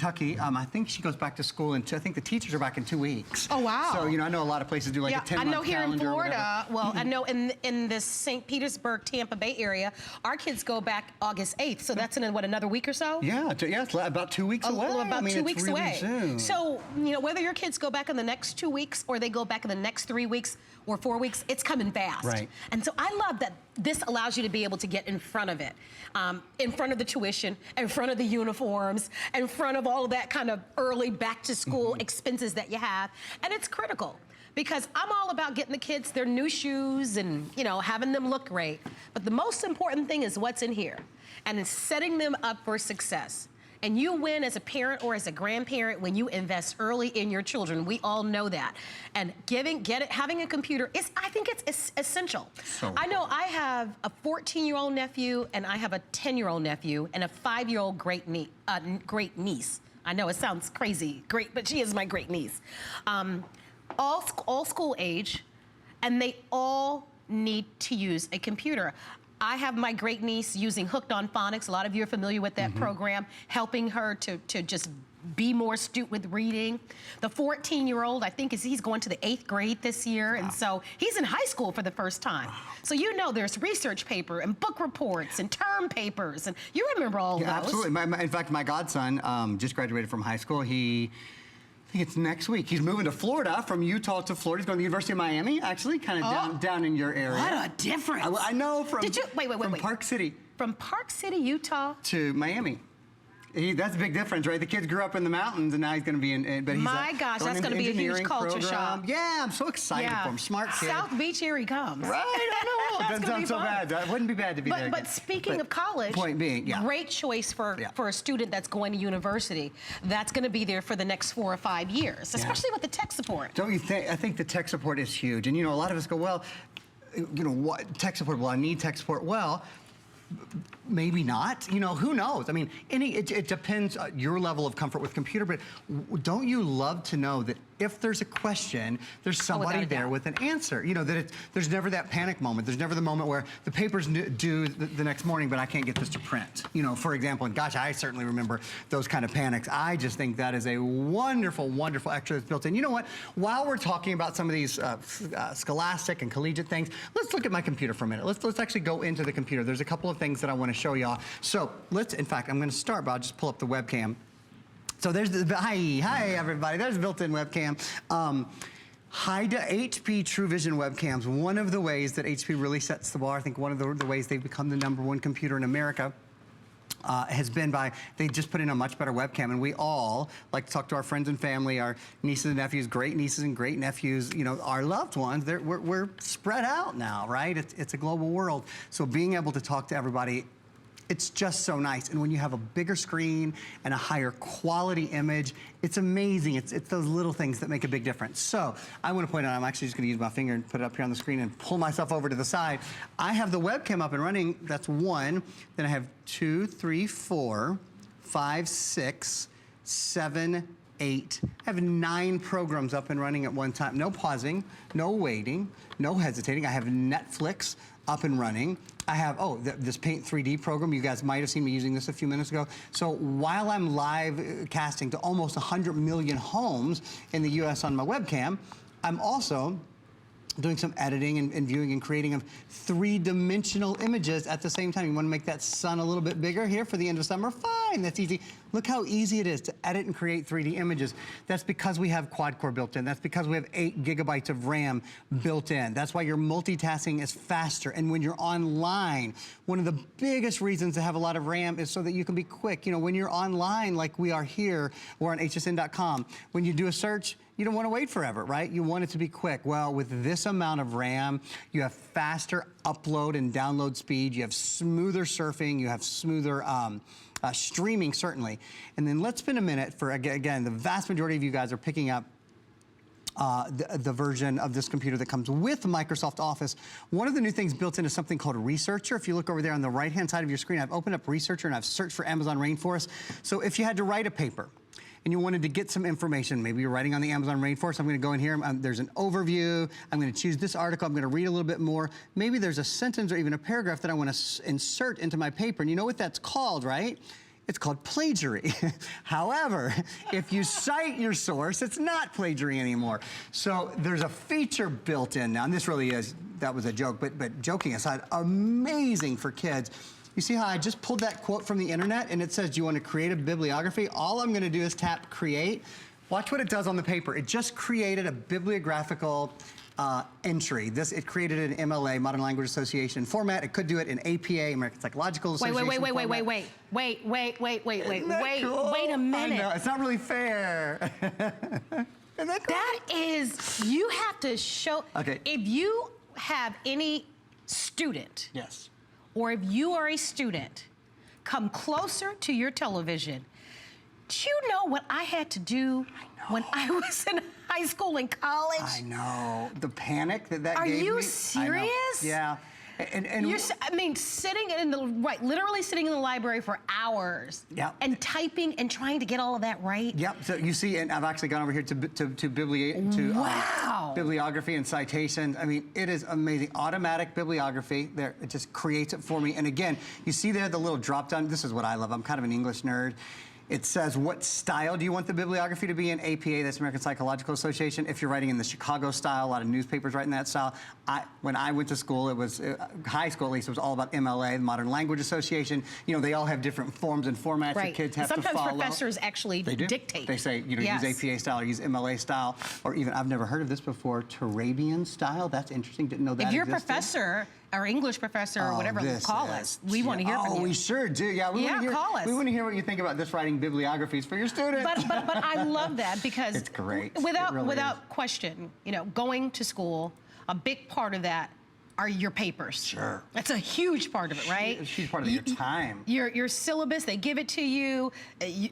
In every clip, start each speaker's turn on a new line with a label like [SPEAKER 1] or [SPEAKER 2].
[SPEAKER 1] Kentucky. I think she goes back to school, and I think the teachers are back in 2 weeks.
[SPEAKER 2] Oh, wow.
[SPEAKER 1] So, you know, I know a lot of places do like a 10-month calendar.
[SPEAKER 2] I know here in Florida, well, I know in this St. Petersburg, Tampa Bay area, our kids go back August 8th. So that's in, what, another week or so?
[SPEAKER 1] Yeah, it's about 2 weeks away.
[SPEAKER 2] About 2 weeks
[SPEAKER 1] really
[SPEAKER 2] away.
[SPEAKER 1] Soon.
[SPEAKER 2] So, you know, whether your kids go back in the next 2 weeks or they go back in the next 3 weeks or 4 weeks, it's coming fast.
[SPEAKER 1] Right.
[SPEAKER 2] And so I love that this allows you to be able to get in front of it, in front of the tuition, in front of the uniforms, in front of all of that kind of early back to school expenses that you have. And it's critical because I'm all about getting the kids their new shoes and, you know, having them look great. But the most important thing is what's in here, and it's setting them up for success. And you win as a parent or as a grandparent when you invest early in your children. We all know that. And having a computer I think it's essential. So I know I have a 14-year-old nephew, and I have a 10-year-old nephew, and a 5-year-old great niece. I know it sounds crazy, great, but she is my great niece. All school age, and they all need to use a computer. I have my great niece using Hooked on Phonics. A lot of you are familiar with that program, helping her to just be more astute with reading. The 14-year-old, I think he's going to the 8th grade this year, and so he's in high school for the first time. So you know there's research paper and book reports and term papers, and you remember all those.
[SPEAKER 1] Absolutely. In fact, my godson just graduated from high school. I think it's next week. He's moving to Florida, from Utah to Florida. He's going to the University of Miami, actually, kind of down in your area.
[SPEAKER 2] What a difference.
[SPEAKER 1] I know from,
[SPEAKER 2] wait.
[SPEAKER 1] Park City.
[SPEAKER 2] From Park City, Utah?
[SPEAKER 1] To Miami. That's a big difference, right? The kid grew up in the mountains, and now he's going to be in. But he's
[SPEAKER 2] my gosh, that's going to be a huge culture shock.
[SPEAKER 1] Yeah, I'm so excited for him. Smart kid.
[SPEAKER 2] South Beach, here he comes.
[SPEAKER 1] Right, I know. Doesn't sound so bad. That wouldn't be bad to be there.
[SPEAKER 2] But speaking of college,
[SPEAKER 1] point being,
[SPEAKER 2] great choice for a student that's going to university. That's going to be there for the next 4 or 5 years, especially with the tech support.
[SPEAKER 1] Don't you think? I think the tech support is huge, and you know, a lot of us go, well, you know, what tech support? Well, I need tech support. Well, maybe not. You know, who knows? I mean, it depends on your level of comfort with computer, but don't you love to know that if there's a question, there's somebody there with an answer? You know, that there's never that panic moment. There's never the moment where the paper's due the next morning, but I can't get this to print. You know, for example, and gosh, I certainly remember those kind of panics. I just think that is a wonderful, wonderful extra that's built in. You know what? While we're talking about some of these scholastic and collegiate things, let's look at my computer for a minute. Let's actually go into the computer. There's a couple of things that I want to show y'all. So in fact, I'm going to start, but I'll just pull up the webcam. So there's hi everybody. There's a built-in webcam. HP True Vision webcams. One of the ways that HP really sets the bar. I think one of the ways they've become the #1 computer in America has been by, they just put in a much better webcam, and we all like to talk to our friends and family, our nieces and nephews, great nieces and great nephews, you know, our loved ones. We're spread out now, right? It's a global world. So being able to talk to everybody, it's just so nice. And when you have a bigger screen and a higher quality image, it's amazing. It's those little things that make a big difference. So I want to point out, I'm actually just going to use my finger and put it up here on the screen and pull myself over to the side. I have the webcam up and running. That's 1. Then I have 2, 3, 4, 5, 6, 7, 8. I have 9 programs up and running at one time. No pausing, no waiting, no hesitating. I have Netflix up and running. I have, this Paint 3D program. You guys might have seen me using this a few minutes ago. So while I'm live casting to almost 100 million homes in the US on my webcam, I'm also doing some editing and viewing and creating of 3-dimensional images at the same time. You want to make that sun a little bit bigger here for the end of summer? Fine, that's easy. Look how easy it is to edit and create 3D images. That's because we have quad-core built in. That's because we have 8 gigabytes of RAM built in. That's why your multitasking is faster. And when you're online, one of the biggest reasons to have a lot of RAM is so that you can be quick. You know, when you're online like we are here or on hsn.com, when you do a search, you don't want to wait forever, right? You want it to be quick. Well, with this amount of RAM, you have faster upload and download speed, you have smoother surfing, you have smoother streaming, certainly. And then let's spend a minute for, again, the vast majority of you guys are picking up the version of this computer that comes with Microsoft Office. One of the new things built into something called Researcher. If you look over there on the right-hand side of your screen, I've opened up Researcher and I've searched for Amazon Rainforest. So if you had to write a paper, and you wanted to get some information, maybe you're writing on the Amazon Rainforest, I'm gonna go in here, there's an overview, I'm gonna choose this article, I'm gonna read a little bit more, maybe there's a sentence or even a paragraph that I wanna insert into my paper, and you know what that's called, right? it's called plagiary. However, if you cite your source, it's not plagiary anymore. So there's a feature built in now, and this really is, that was a joke, but joking aside, amazing for kids. You see how I just pulled that quote from the internet and it says, do you want to create a bibliography? All I'm gonna do is tap create. Watch what it does on the paper. It just created a bibliographical entry. It created an MLA, Modern Language Association format. It could do it in APA, American Psychological Association
[SPEAKER 2] Wait
[SPEAKER 1] format.
[SPEAKER 2] Wait a minute.
[SPEAKER 1] I know, it's not really fair. Isn't that cool?
[SPEAKER 2] That is, you have to show,
[SPEAKER 1] Okay.
[SPEAKER 2] if you have any student,
[SPEAKER 1] Yes.
[SPEAKER 2] or if you are a student, come closer to your television. Do you know what I had to do when I was in high school and college?
[SPEAKER 1] I know. The panic that
[SPEAKER 2] Are
[SPEAKER 1] gave me.
[SPEAKER 2] you
[SPEAKER 1] I know.
[SPEAKER 2] serious?
[SPEAKER 1] Yeah. And
[SPEAKER 2] I mean, sitting in the, literally sitting in the library for hours.
[SPEAKER 1] Yep.
[SPEAKER 2] And typing and trying to get all of that right.
[SPEAKER 1] Yep. So you see, and I've actually gone over here to
[SPEAKER 2] Wow.
[SPEAKER 1] bibliography and citations. I mean, it is amazing. Automatic bibliography. There, it just creates it for me. And again, you see there the little drop down. This is what I love. I'm kind of an English nerd. It says, what style do you want the bibliography to be in? APA, that's American Psychological Association. If you're writing in the Chicago style, a lot of newspapers write in that style. When I went to school, it was, high school at least, it was all about MLA, the Modern Language Association. You know, they all have different forms and formats that kids have to follow.
[SPEAKER 2] Sometimes professors actually dictate.
[SPEAKER 1] They say, you know,
[SPEAKER 2] Yes.
[SPEAKER 1] use APA style or use MLA style, or even, I've never heard of this before, Turabian style. That's interesting, didn't know that
[SPEAKER 2] If you're a
[SPEAKER 1] existed.
[SPEAKER 2] professor, or English professor, or whatever, call us. We want to hear from you.
[SPEAKER 1] Oh, we sure do. Yeah, we want to hear.
[SPEAKER 2] Call us.
[SPEAKER 1] We want to hear what you think about this writing bibliographies for your students.
[SPEAKER 2] But I love that because
[SPEAKER 1] It's great.
[SPEAKER 2] Without
[SPEAKER 1] It really
[SPEAKER 2] without question, you know, going to school, a big part of that are your papers.
[SPEAKER 1] Sure.
[SPEAKER 2] That's a huge part of it, right?
[SPEAKER 1] A huge part of your time.
[SPEAKER 2] Your syllabus, they give it to you.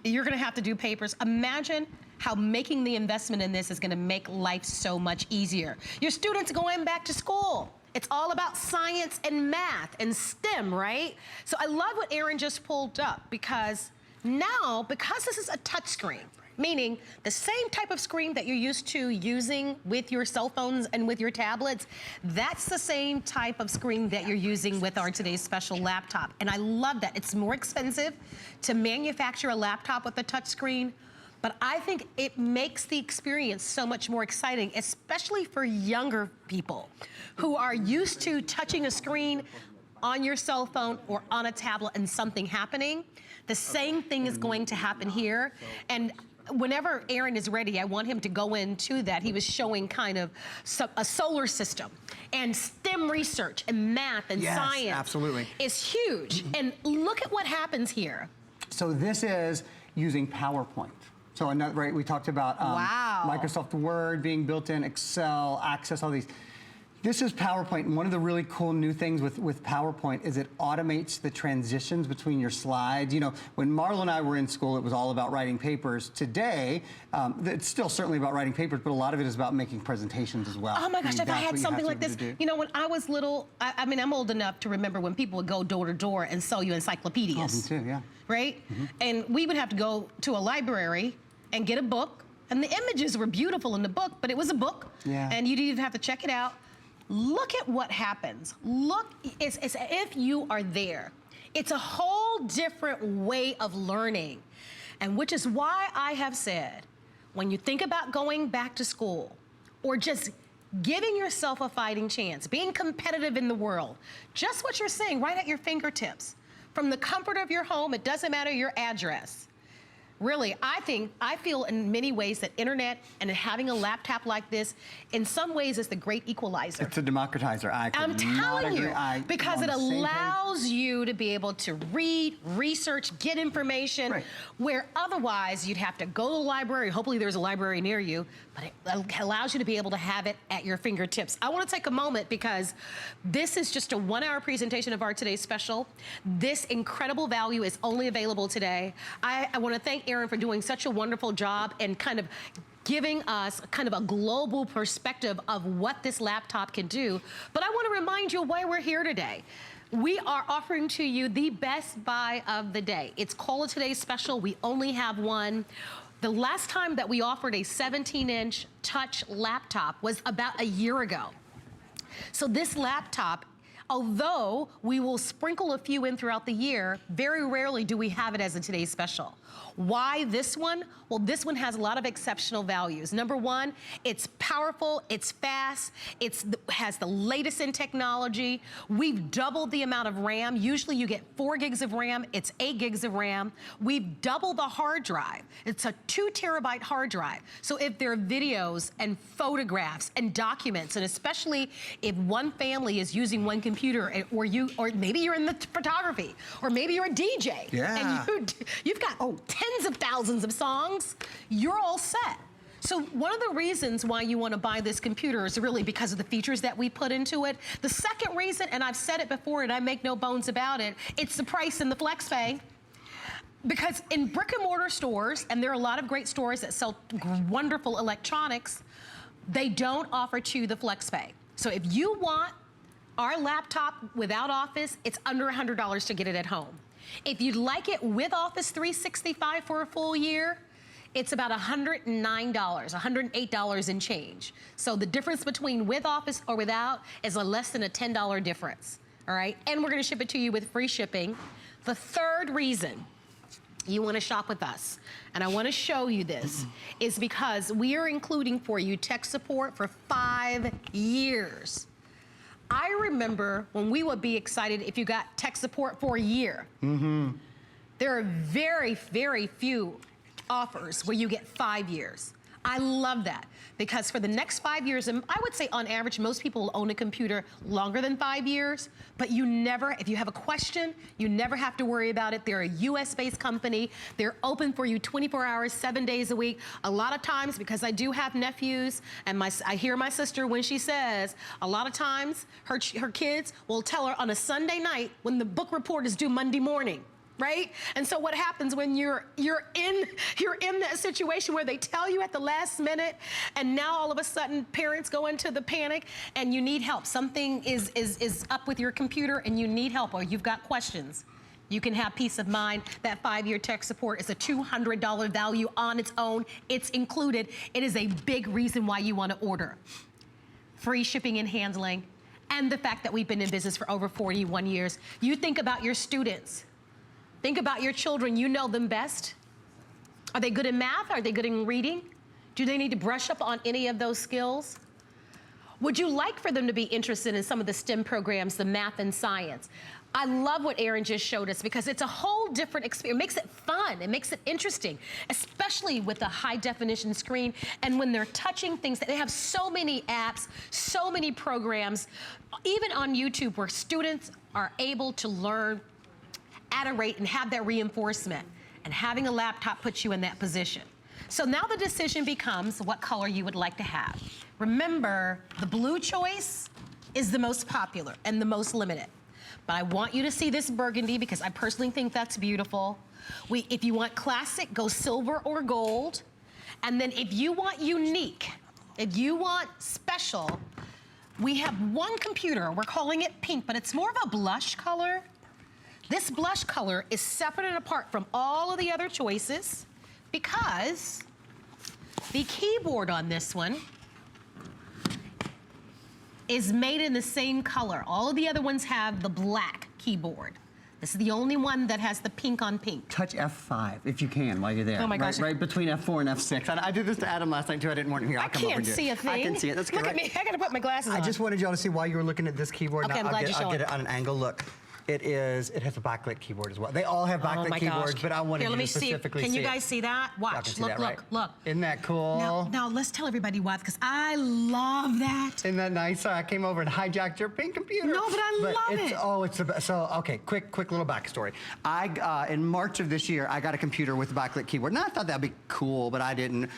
[SPEAKER 2] You're going to have to do papers. Imagine how making the investment in this is going to make life so much easier. Your students going back to school. It's all about science and math and STEM, right? So I love what Aaron just pulled up because now, because this is a touch screen, meaning the same type of screen that you're used to using with your cell phones and with your tablets, that's the same type of screen that you're using with our today's special laptop. And I love that. It's more expensive to manufacture a laptop with a touch screen, but I think it makes the experience so much more exciting, especially for younger people who are used to touching a screen on your cell phone or on a tablet and something happening. The same thing is going to happen here. And whenever Aaron is ready, I want him to go into that. He was showing kind of a solar system and STEM research and math and science.
[SPEAKER 1] Yes, absolutely.
[SPEAKER 2] Is huge. And look at what happens here.
[SPEAKER 1] So this is using PowerPoint. So right, we talked about Microsoft Word being built in, Excel, Access, all these. This is PowerPoint, and one of the really cool new things with PowerPoint is it automates the transitions between your slides. You know, when Marla and I were in school, it was all about writing papers. Today, it's still certainly about writing papers, but a lot of it is about making presentations as well.
[SPEAKER 2] Oh my gosh, if I had something like this. You know, when I was little, I mean, I'm old enough to remember when people would go door to door and sell you encyclopedias.
[SPEAKER 1] Oh, me too, yeah.
[SPEAKER 2] Right? And we would have to go to a library and get a book, and the images were beautiful in the book, but it was a book, and you'd even have to check it out. Look at what happens. Look, it's as if you are there. It's a whole different way of learning, and which is why I have said, when you think about going back to school, or just giving yourself a fighting chance, being competitive in the world, just what you're saying, right at your fingertips, from the comfort of your home, it doesn't matter your address. Really, I feel in many ways that internet and having a laptop like this, in some ways, is the great equalizer.
[SPEAKER 1] It's a democratizer.
[SPEAKER 2] I'm telling you, because it allows you to be able to read, research, get information, where otherwise you'd have to go to the library. Hopefully there's a library near you, but it allows you to be able to have it at your fingertips. I want to take a moment because this is just a 1-hour presentation of our today's special. This incredible value is only available today. I want to thank Aaron for doing such a wonderful job and kind of giving us kind of a global perspective of what this laptop can do. But I want to remind you why we're here today. We are offering to you the best buy of the day. It's called Today's Special. We only have one. The last time that we offered a 17-inch touch laptop was about a year ago. So this laptop Although we will sprinkle a few in throughout the year, very rarely do we have it as a today's special. Why this one? Well, this one has a lot of exceptional values. Number one, it's powerful, it's fast, has the latest in technology. We've doubled the amount of RAM. Usually you get 4 gigs of RAM, it's 8 gigs of RAM. We've doubled the hard drive. It's a 2 terabyte hard drive. So if there are videos and photographs and documents, and especially if one family is using one computer, or maybe you're in the photography, or maybe you're a DJ, and you've got tens of thousands of songs, you're all set. So one of the reasons why you want to buy this computer is really because of the features that we put into it. The second reason, and I've said it before and I make no bones about it, it's the price and the flex pay. Because in brick and mortar stores, and there are a lot of great stores that sell wonderful electronics, they don't offer to you the flex pay. So if you want our laptop without Office, it's under $100 to get it at home. If you'd like it with Office 365 for a full year, it's about $109, $108 and change. So the difference between with Office or without is less than a $10 difference, all right? And we're gonna ship it to you with free shipping. The third reason you wanna shop with us, and I wanna show you this, is because we are including for you tech support for 5 years. I remember when we would be excited if you got tech support for a year. There are very, very few offers where you get 5 years. I love that because for the next 5 years, and I would say on average, most people will own a computer longer than 5 years, but you never, if you have a question, you never have to worry about it. They're a US-based company. They're open for you 24 hours, 7 days a week. A lot of times, because I do have nephews, and I hear my sister when she says, a lot of times her kids will tell her on a Sunday night when the book report is due Monday morning. Right? And so what happens when you're in that situation where they tell you at the last minute, and now all of a sudden parents go into the panic and you need help. Something is up with your computer and you need help, or you've got questions. You can have peace of mind. That 5-year tech support is a $200 value on its own. It's included. It is a big reason why you want to order. Free shipping and handling, and the fact that we've been in business for over 41 years. You think about your students. Think about your children, you know them best. Are they good in math? Are they good in reading? Do they need to brush up on any of those skills? Would you like for them to be interested in some of the STEM programs, the math and science? I love what Aaron just showed us because it's a whole different experience. It makes it fun, it makes it interesting, especially with the high definition screen. And when they're touching things, they have so many apps, so many programs, even on YouTube where students are able to learn at a rate and have that reinforcement, and having a laptop puts you in that position. So now the decision becomes what color you would like to have. Remember, the blue choice is the most popular and the most limited. But I want you to see this burgundy because I personally think that's beautiful. If you want classic, go silver or gold. And then if you want unique, if you want special, we have one computer, we're calling it pink, but it's more of a blush color. This blush color is separate and apart from all of the other choices because the keyboard on this one is made in the same color. All of the other ones have the black keyboard. This is the only one that has the pink on pink.
[SPEAKER 1] Touch F5 if you can while you're there.
[SPEAKER 2] Oh my gosh.
[SPEAKER 1] Right between F4 and F6. I did this to Adam last night too. I didn't want him here.
[SPEAKER 2] I can't see a thing.
[SPEAKER 1] I can see it. That's good.
[SPEAKER 2] Look at me. I gotta put my glasses on.
[SPEAKER 1] I just wanted y'all to see while you were looking at this keyboard.
[SPEAKER 2] Okay, I'm glad you showed
[SPEAKER 1] I'll get it on an angle. Look. It has a backlit keyboard as well. They all have backlit keyboards, but I wanted you to specifically see it.
[SPEAKER 2] Can you guys see that? Watch, look.
[SPEAKER 1] Isn't that cool?
[SPEAKER 2] Now let's tell everybody why, because I love that.
[SPEAKER 1] Isn't that nice? Sorry, I came over and hijacked your pink computer.
[SPEAKER 2] No, but I love it.
[SPEAKER 1] Oh, it's the best. So, okay, quick little backstory. In March of this year, I got a computer with a backlit keyboard. Now, I thought that'd be cool, but I didn't.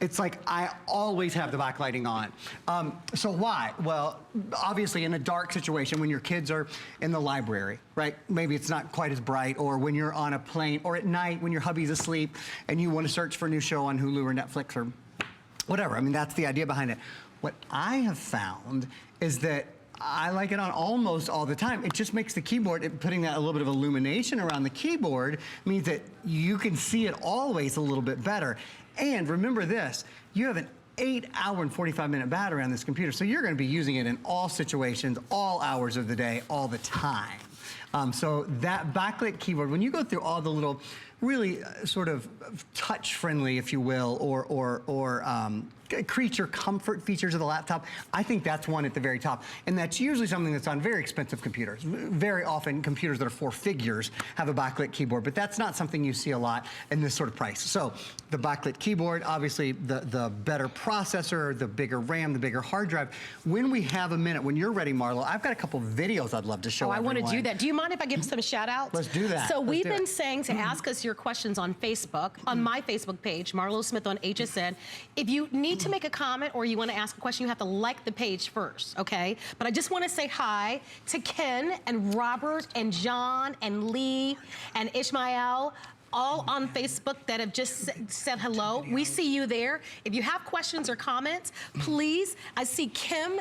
[SPEAKER 1] It's like I always have the backlighting on. So why? Well, obviously in a dark situation when your kids are in the library, right? Maybe it's not quite as bright, or when you're on a plane, or at night when your hubby's asleep and you want to search for a new show on Hulu or Netflix or whatever. I mean, that's the idea behind it. What I have found is that I like it on almost all the time. It just makes the keyboard, putting that a little bit of illumination around the keyboard means that you can see it always a little bit better. And remember this, you have an 8-hour and 45-minute battery on this computer. So you're gonna be using it in all situations, all hours of the day, all the time. So that backlit keyboard, when you go through all the little really sort of touch-friendly, if you will, or creature comfort features of the laptop, I think that's one at the very top. And that's usually something that's on very expensive computers. Very often, computers that are 4 figures have a backlit keyboard, but that's not something you see a lot in this sort of price. So the backlit keyboard, obviously the better processor, the bigger RAM, the bigger hard drive. When we have a minute, when you're ready, Marlo, I've got a couple videos I'd love to show everyone.
[SPEAKER 2] I want to do that. Do you mind if I give some shout outs?
[SPEAKER 1] Let's do that.
[SPEAKER 2] So we've been saying to ask us your questions on Facebook, on my Facebook page, Marlo Smith on HSN. If you need to make a comment or you want to ask a question, you have to like the page first, okay? But I just want to say hi to Ken and Robert and John and Lee and Ishmael, all on Facebook that have just said hello. We see you there. If you have questions or comments, please. I see Kim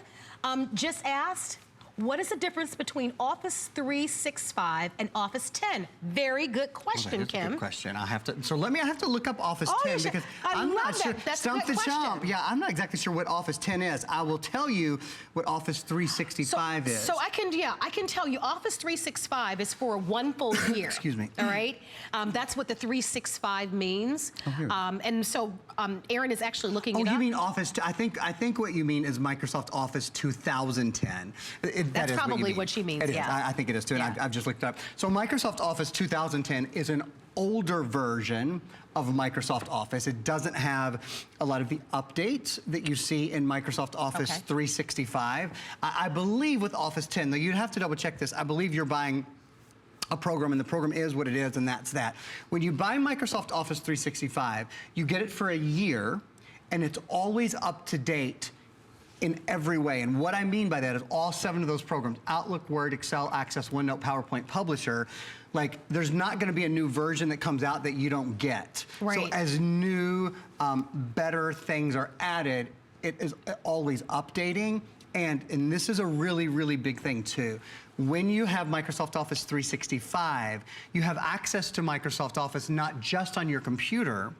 [SPEAKER 2] just asked, what is the difference between Office 365 and Office 10? Very good question, Kim.
[SPEAKER 1] Good question. I have to look up Office 10 because I'm not sure.
[SPEAKER 2] That's a good question.
[SPEAKER 1] Yeah, I'm not exactly sure what Office 10 is. I will tell you what Office 365 is.
[SPEAKER 2] So I can tell you Office 365 is for 1 full year.
[SPEAKER 1] Excuse me.
[SPEAKER 2] All right? That's what the 365 means. And so Aaron is actually looking it up.
[SPEAKER 1] Oh, you mean Office, I think what you mean is Microsoft Office 2010.
[SPEAKER 2] That's probably what she means, yeah.
[SPEAKER 1] I think it is too, and I've just looked it up. So Microsoft Office 2010 is an older version of Microsoft Office. It doesn't have a lot of the updates that you see in Microsoft Office 365. I believe with Office 10, though you'd have to double check this, I believe you're buying a program, and the program is what it is, and that's that. When you buy Microsoft Office 365, you get it for a year, and it's always up to date in every way. And what I mean by that is all 7 of those programs, Outlook, Word, Excel, Access, OneNote, PowerPoint, Publisher, like there's not gonna be a new version that comes out that you don't get.
[SPEAKER 2] Right.
[SPEAKER 1] So as new, better things are added, it is always updating. And this is a really, really big thing too. When you have Microsoft Office 365, you have access to Microsoft Office not just on your computer,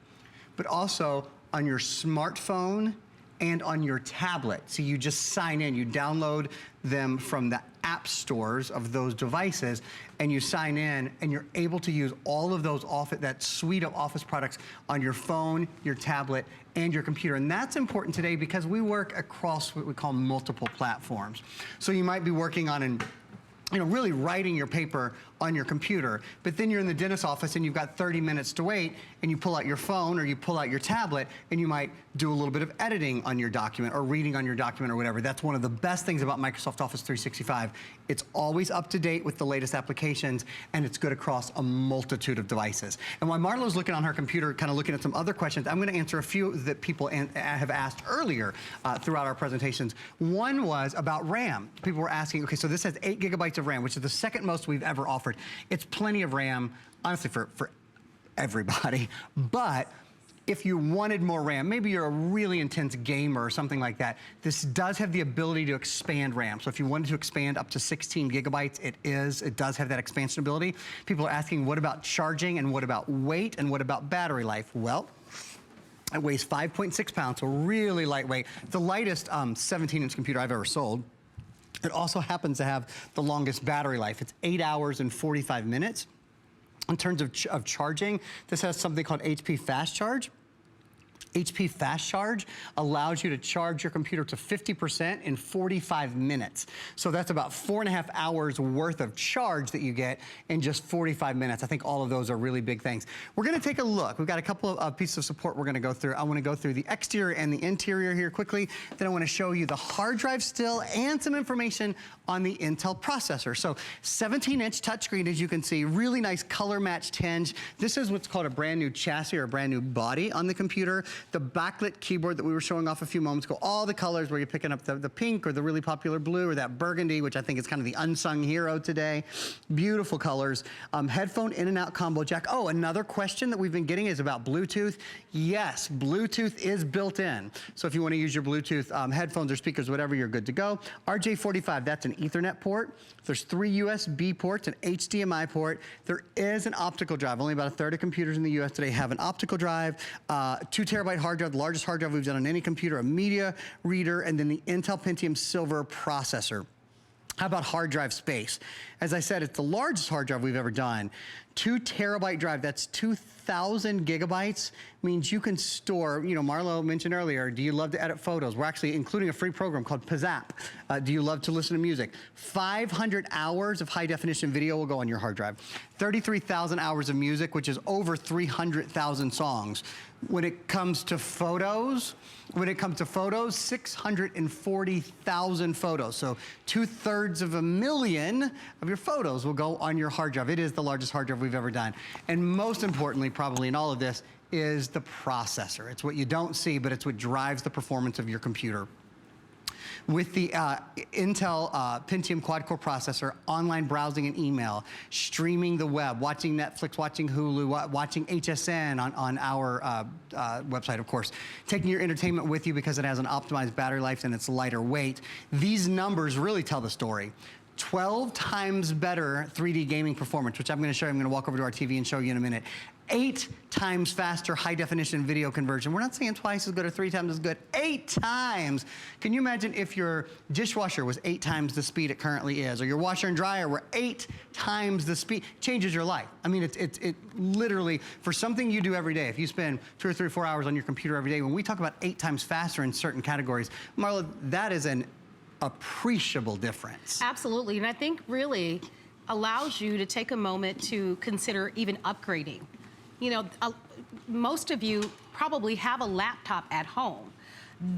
[SPEAKER 1] but also on your smartphone and on your tablet. So you just sign in, you download them from the app stores of those devices, and you sign in, and you're able to use all of those that suite of Office products on your phone, your tablet, and your computer. And that's important today because we work across what we call multiple platforms. So you might be working on really writing your paper on your computer, but then you're in the dentist's office and you've got 30 minutes to wait, and you pull out your phone or you pull out your tablet, and you might do a little bit of editing on your document or reading on your document or whatever. That's one of the best things about Microsoft Office 365. It's always up to date with the latest applications, and it's good across a multitude of devices. And while Marlo's looking on her computer, kind of looking at some other questions, I'm gonna answer a few that people have asked earlier throughout our presentations. One was about RAM. People were asking, okay, so this has 8 gigabytes of RAM, which is the second most we've ever offered. It's plenty of RAM, honestly, for everybody. But if you wanted more RAM, maybe you're a really intense gamer or something like that, this does have the ability to expand RAM. So if you wanted to expand up to 16 gigabytes, it does have that expansion ability. People are asking, what about charging, and what about weight, and what about battery life? Well, it weighs 5.6 pounds, so really lightweight. The lightest 17-inch computer I've ever sold. It also happens to have the longest battery life. It's 8 hours and 45 minutes. In terms of charging, this has something called HP Fast Charge. HP Fast Charge allows you to charge your computer to 50% in 45 minutes. So that's about 4.5 hours worth of charge that you get in just 45 minutes. I think all of those are really big things. We're gonna take a look. We've got a couple of pieces of support we're gonna go through. I wanna go through the exterior and the interior here quickly. Then I wanna show you the hard drive still and some information on the Intel processor. So 17-inch touchscreen, as you can see, really nice color matched hinge. This is what's called a brand new chassis or a brand new body on the computer. The backlit keyboard that we were showing off a few moments ago, all the colors where you're picking up the pink or the really popular blue or that burgundy, which I think is kind of the unsung hero today. Beautiful colors. Headphone in and out combo jack. Oh, another question that we've been getting is about Bluetooth. Yes, Bluetooth is built in. So if you want to use your Bluetooth headphones or speakers, whatever, you're good to go. RJ45, that's an Ethernet port. There's 3 USB ports, an HDMI port. There is an optical drive. Only about a third of computers in the US today have an optical drive. 2 terabytes terabyte hard drive, the largest hard drive we've done on any computer, a media reader, and then the Intel Pentium Silver processor. How about hard drive space? As I said, it's the largest hard drive we've ever done. 2 terabyte drive, that's 2,000 gigabytes, means you can store, you know, Marlo mentioned earlier, do you love to edit photos? We're actually including a free program called Pizzap. Do you love to listen to music? 500 hours of high definition video will go on your hard drive. 33,000 hours of music, which is over 300,000 songs. When it comes to photos, 640,000 photos. So 2/3 of your photos will go on your hard drive. It is the largest hard drive we've ever done. And most importantly, probably in all of this, is the processor. It's what you don't see, but it's what drives the performance of your computer. With the Intel Pentium quad-core processor, online browsing and email, streaming the web, watching Netflix, watching Hulu, watching HSN on our website, of course, taking your entertainment with you because it has an optimized battery life and it's lighter weight. These numbers really tell the story. 12 times better 3D gaming performance, which I'm going to show you. I'm going to walk over to our TV and show you in a minute. 8 times faster high definition video conversion. We're not saying twice as good or 3 times as good, 8 times. Can you imagine if your dishwasher was 8 times the speed it currently is, or your washer and dryer were 8 times the speed? Changes your life. I mean, it literally, for something you do every day, if you spend 2 or 3 or 4 hours on your computer every day, when we talk about 8 times faster in certain categories, Marla, that is an appreciable difference.
[SPEAKER 2] Absolutely, and I think really allows you to take a moment to consider even upgrading. You know, most of you probably have a laptop at home.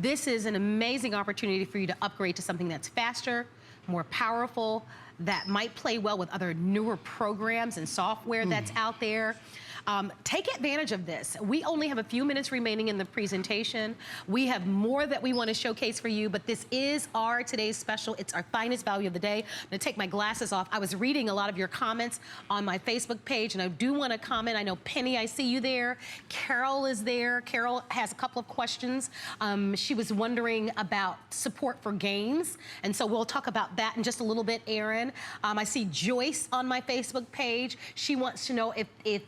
[SPEAKER 2] This is an amazing opportunity for you to upgrade to something that's faster, more powerful, that might play well with other newer programs and software that's out there. Take advantage of this. We only have a few minutes remaining in the presentation. We have more that we want to showcase for you, but this is our today's special. It's our finest value of the day. I'm going to take my glasses off. I was reading a lot of your comments on my Facebook page, and I do want to comment. I know Penny, I see you there. Carol is there. Carol has a couple of questions. She was wondering about support for games, and so we'll talk about that in just a little bit, Aaron. I see Joyce on my Facebook page. She wants to know if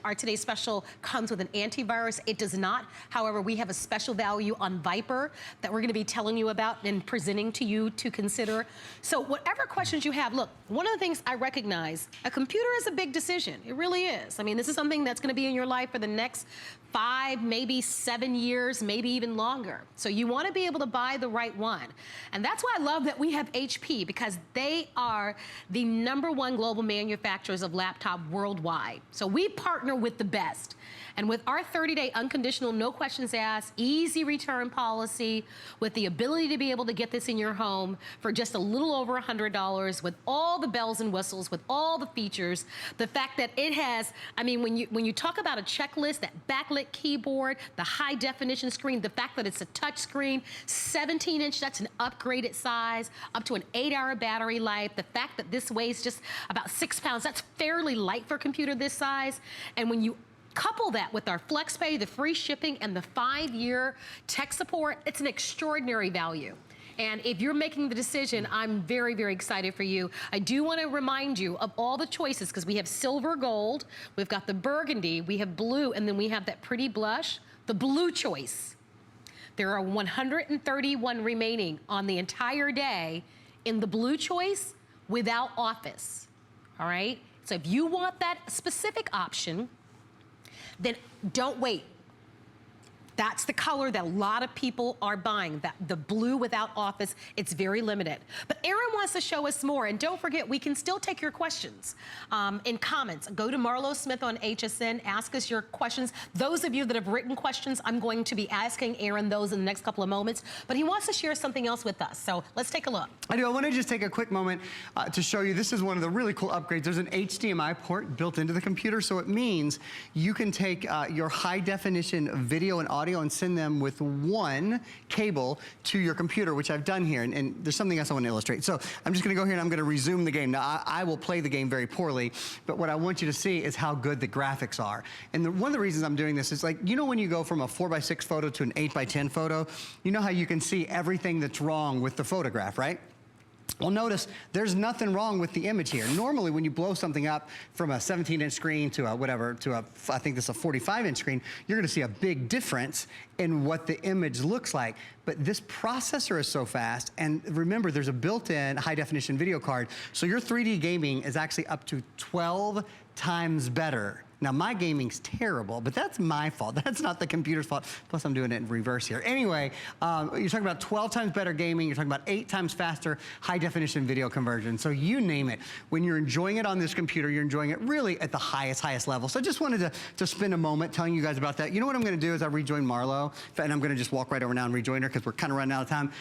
[SPEAKER 2] our today's special comes with an antivirus. It does not. However, we have a special value on Viper that we're going to be telling you about and presenting to you to consider. So whatever questions you have, look, one of the things I recognize, a computer is a big decision. It really is. I mean, this is something that's going to be in your life for the next 5, maybe 7 years, maybe even longer. So you want to be able to buy the right one. And that's why I love that we have HP, because they are the #1 global manufacturers of laptop worldwide. So we partner with the best. And with our 30-day unconditional, no questions asked, easy return policy, with the ability to be able to get this in your home for just a little over $100, with all the bells and whistles, with all the features, the fact that it has, I mean, when you talk about a checklist, that backlit keyboard, the high definition screen, the fact that it's a touch screen, 17-inch, that's an upgraded size, up to an 8-hour battery life, the fact that this weighs just about 6 pounds, that's fairly light for a computer this size. And when you couple that with our FlexPay, the free shipping, and the 5-year tech support, it's an extraordinary value. And if you're making the decision, I'm very, very excited for you. I do want to remind you of all the choices, because we have silver gold, we've got the burgundy, we have blue, and then we have that pretty blush, the blue choice. There are 131 remaining on the entire day in the blue choice without office, all right? So if you want that specific option, then don't wait. That's the color that a lot of people are buying, the blue without office. It's very limited. But Aaron wants to show us more, and don't forget, we can still take your questions in comments. Go to Marlo Smith on HSN, ask us your questions. Those of you that have written questions, I'm going to be asking Aaron those in the next couple of moments, but he wants to share something else with us, so let's take a look.
[SPEAKER 1] I do. I want to just take a quick moment to show you, this is one of the really cool upgrades. There's an HDMI port built into the computer, so it means you can take your high definition video and audio and send them with one cable to your computer, which I've done here. And there's something else I want to illustrate. So I'm just going to go here and I'm going to resume the game. Now, I will play the game very poorly, but what I want you to see is how good the graphics are. And one of the reasons I'm doing this is, like, you know, when you go from a 4:6 photo to an 8:10 photo, you know how you can see everything that's wrong with the photograph, right? Well, notice there's nothing wrong with the image here. Normally, when you blow something up from a 17-inch screen to I think this is a 45-inch screen, you're gonna see a big difference in what the image looks like. But this processor is so fast, and remember, there's a built-in high-definition video card, so your 3D gaming is actually up to 12 times better. Now, my gaming's terrible, but that's my fault. That's not the computer's fault. Plus, I'm doing it in reverse here. Anyway, you're talking about 12 times better gaming. You're talking about 8 times faster high-definition video conversion. So you name it. When you're enjoying it on this computer, you're enjoying it really at the highest level. So I just wanted to spend a moment telling you guys about that. You know what I'm going to do is I rejoin Marlo, and I'm going to just walk right over now and rejoin her because we're kind of running out of time.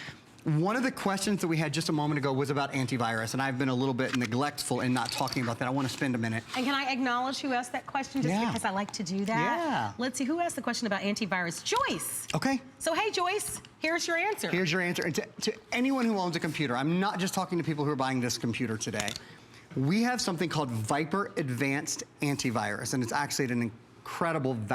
[SPEAKER 1] One of the questions that we had just a moment ago was about antivirus, and I've been a little bit neglectful in not talking about that. I want to spend a minute.
[SPEAKER 2] And can I acknowledge who asked that question just because I like to do that?
[SPEAKER 1] Yeah.
[SPEAKER 2] Let's see, who asked the question about antivirus? Joyce.
[SPEAKER 1] Okay.
[SPEAKER 2] So, hey, Joyce, here's your answer.
[SPEAKER 1] Here's your answer. And to anyone who owns a computer, I'm not just talking to people who are buying this computer today. We have something called Viper Advanced Antivirus, and it's actually at an incredible value.